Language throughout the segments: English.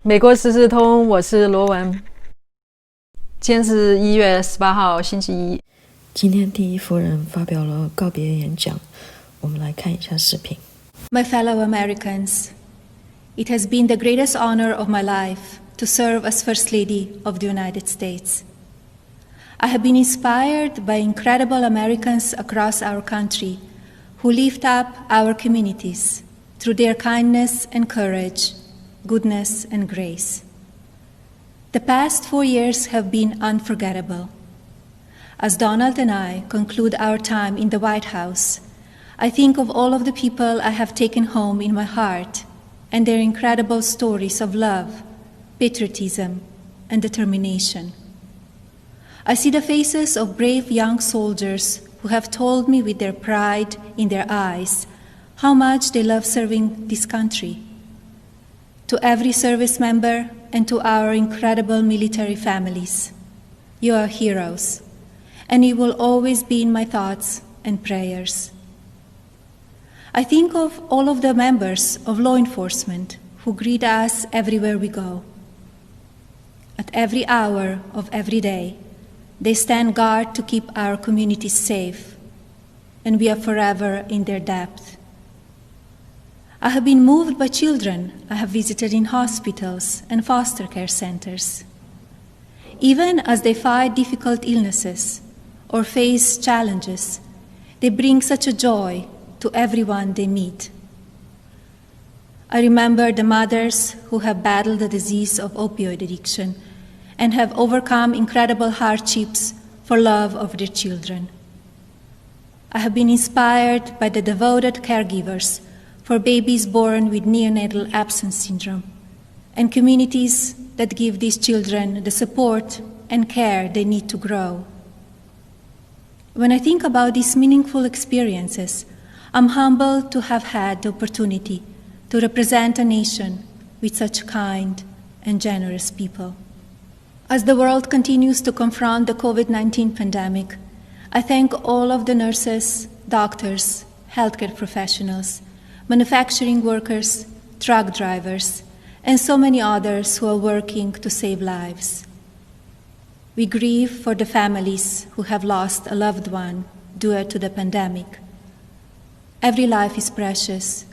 美国时事通，我是罗文。今天是1月18号，星期一。今天第一夫人发表了告别演讲，我们来看一下视频。 My fellow Americans, it has been the greatest honor of my life to serve as First Lady of the United States. I have been inspired by incredible Americans across our country who lift up our communities through their kindness and courage, goodness and grace. The past 4 years have been unforgettable. As Donald and I conclude our time in the White House, I think of all of the people I have taken home in my heart and their incredible stories of love, patriotism, and determination. I see the faces of brave young soldiers who have told me with their pride in their eyes how much they love serving this country. To every service member and to our incredible military families, you are heroes, and you will always be in my thoughts and prayers. I think of all of the members of law enforcement who greet us everywhere we go. At every hour of every day, they stand guard to keep our communities safe, and we are forever in their debt. I have been moved by children I have visited in hospitals and foster care centers. Even as they fight difficult illnesses or face challenges, they bring such a joy to everyone they meet. I remember the mothers who have battled the disease of opioid addiction and have overcome incredible hardships for love of their children. I have been inspired by the devoted caregivers for babies born with neonatal absence syndrome and communities that give these children the support and care they need to grow. When I think about these meaningful experiences, I'm humbled to have had the opportunity to represent a nation with such kind and generous people. As the world continues to confront the COVID-19 pandemic, I thank all of the nurses, doctors, healthcare professionals, manufacturing workers, truck drivers, and so many others who are working to save lives. We grieve for the families who have lost a loved one due to the pandemic. Every life is precious,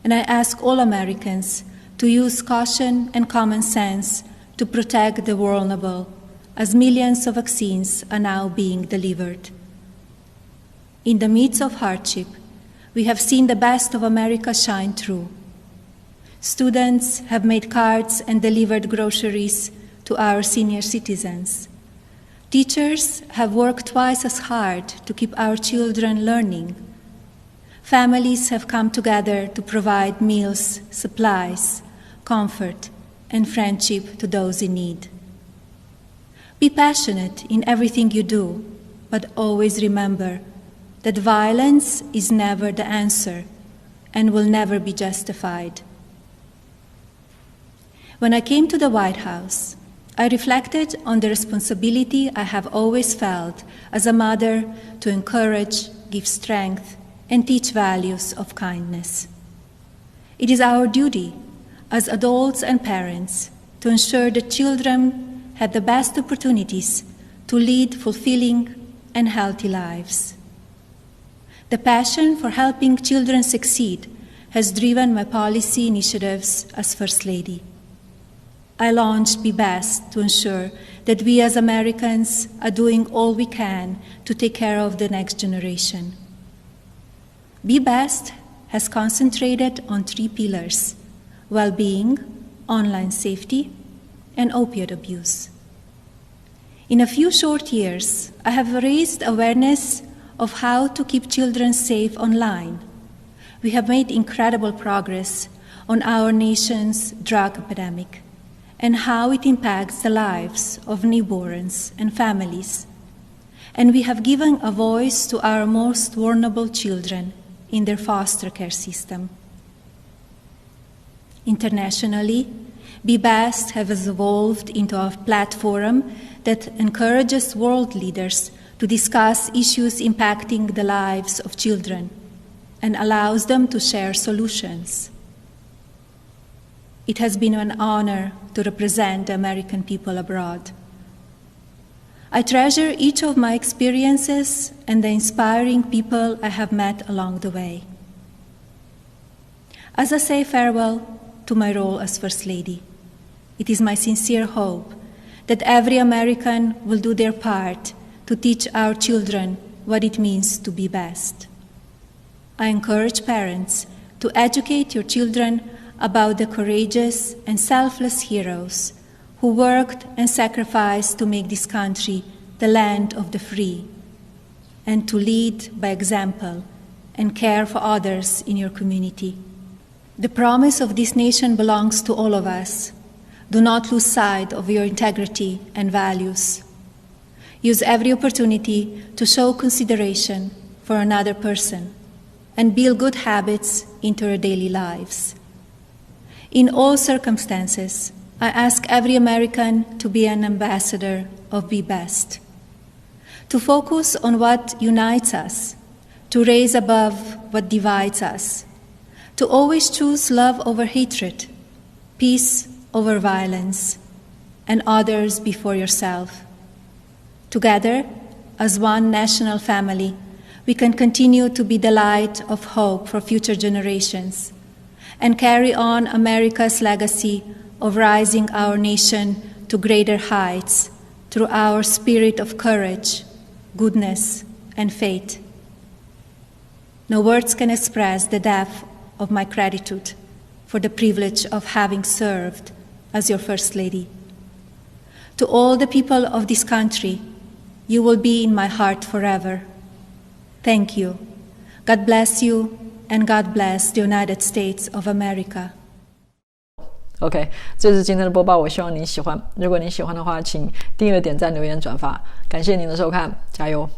and I ask all Americans to use caution and common sense to protect the vulnerable, as millions of vaccines are now being delivered. In the midst of hardship, we have seen the best of America shine through. Students have made cards and delivered groceries to our senior citizens. Teachers have worked twice as hard to keep our children learning. Families have come together to provide meals, supplies, comfort, and friendship to those in need. Be passionate in everything you do, but always remember that violence is never the answer and will never be justified. When I came to the White House, I reflected on the responsibility I have always felt as a mother to encourage, give strength, and teach values of kindness. It is our duty as adults and parents to ensure that children have the best opportunities to lead fulfilling and healthy lives. The passion for helping children succeed has driven my policy initiatives as First Lady. I launched Be Best to ensure that we as Americans are doing all we can to take care of the next generation. Be Best has concentrated on 3 pillars: well-being, online safety, and opioid abuse. In a few short years, I have raised awareness of how to keep children safe online. We have made incredible progress on our nation's drug epidemic and how it impacts the lives of newborns and families. And we have given a voice to our most vulnerable children in their foster care system. Internationally, Be Best has evolved into a platform that encourages world leaders to discuss issues impacting the lives of children and allows them to share solutions. it has been an honor to represent the American people abroad. I treasure each of my experiences and the inspiring people I have met along the way. As I say farewell to my role as First Lady, it is my sincere hope that every American will do their part to teach our children what it means to be best. I encourage parents to educate your children about the courageous and selfless heroes who worked and sacrificed to make this country the land of the free, and to lead by example and care for others in your community. The promise of this nation belongs to all of us. Do not lose sight of your integrity and values. Use every opportunity to show consideration for another person and build good habits into your daily lives. In all circumstances, I ask every American to be an ambassador of Be Best, to focus on what unites us, to raise above what divides us, to always choose love over hatred, peace over violence, and others before yourself. Together, as one national family, we can continue to be the light of hope for future generations and carry on America's legacy of rising our nation to greater heights through our spirit of courage, goodness, and faith. No words can express the depth of my gratitude for the privilege of having served as your First Lady. To all the people of this country, you will be in my heart forever. Thank you. God bless you, and God bless the United States of America. OK， 这是今天的播报，我希望您喜欢。如果您喜欢的话，请订阅、点赞、留言、转发。感谢您的收看，加油！